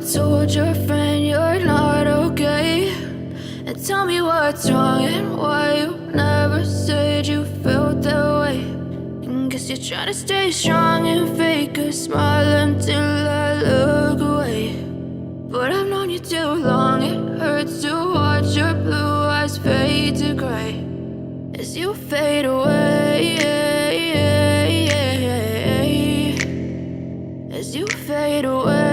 told your friend you're not okay, and tell me what's wrong and why you never said you felt that way. And guess you're trying to stay strong and fake a smile until I look away. But I've known you too long, it hurts to watch your blue eyes fade to gray as you fade away, as you fade away.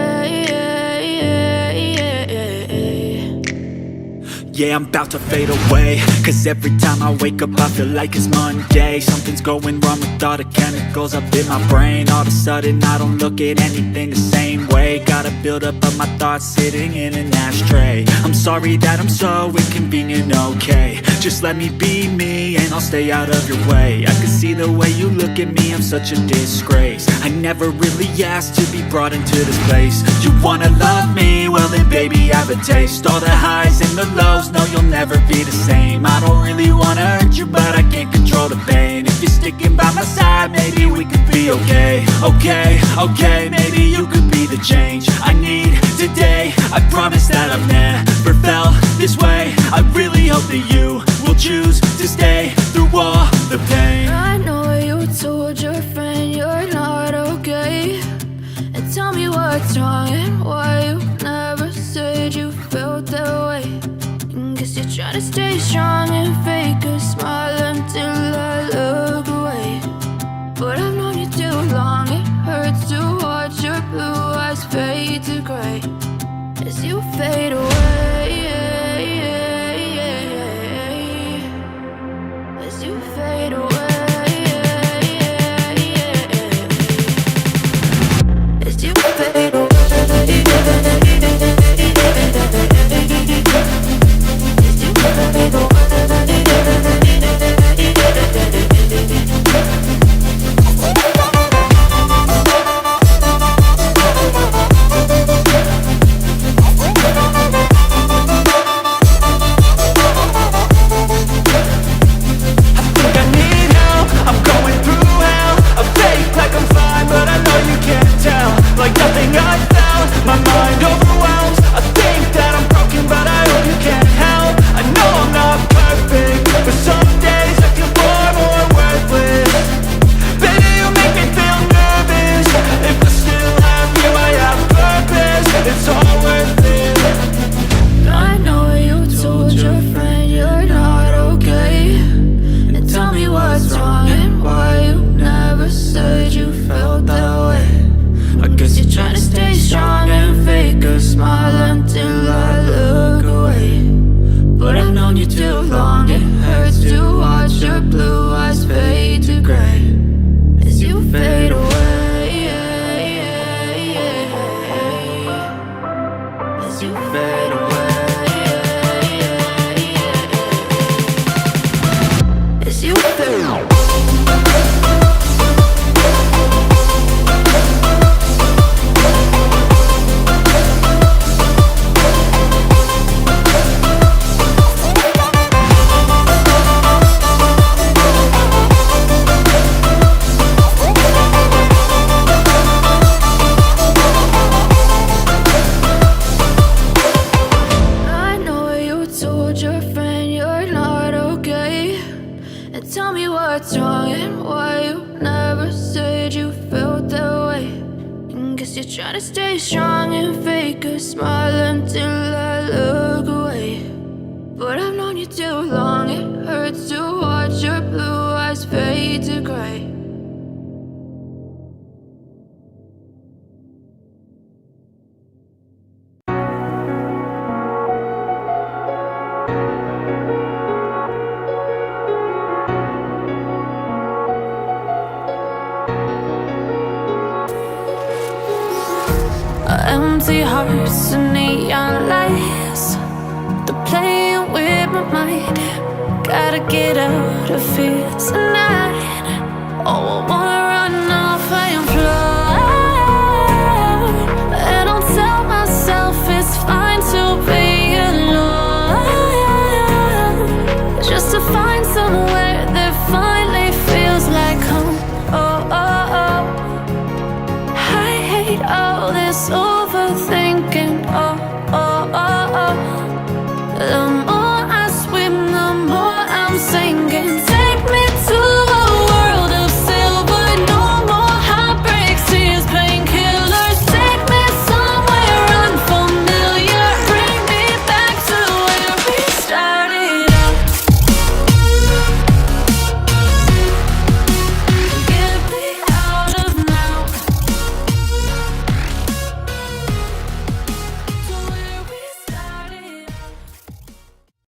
Yeah, I'm about to fade away, cause every time I wake up I feel like it's Monday. Something's going wrong with all the chemicals up in my brain. All of a sudden I don't look at anything the same way. Got a buildup of my thoughts sitting in an ashtray. I'm sorry that I'm so inconvenient, okay. Just let me be me and I'll stay out of your way. I can see the way you look at me, I'm such a disgrace. I never really asked to be brought into this place. You wanna love me? Well then baby, have a taste. All the highs and the lows, no, you'll never be the same. I don't really wanna hurt you, but I can't control the pain. If you're sticking by my side, maybe we could be okay. Okay, maybe you could be the change I need today. I promise that I've never felt this way. I really hope that you will choose to stay through all the pain. I know you told your friend you're not okay, and tell me what's wrong and why you never said you felt that way. Guess you're trying to stay strong and fake a smile until I look away. But I've known you too long, it hurts to watch your blue eyes fade to gray as you fade away, as you fade away, as you fade away. Try to stay strong and fake a smile until I look away. But I've known you too long, it hurts to watch your blue eyes fade to gray. Empty hearts and neon lights, they're playing with my mind. Gotta get out of here tonight. Oh, I wanna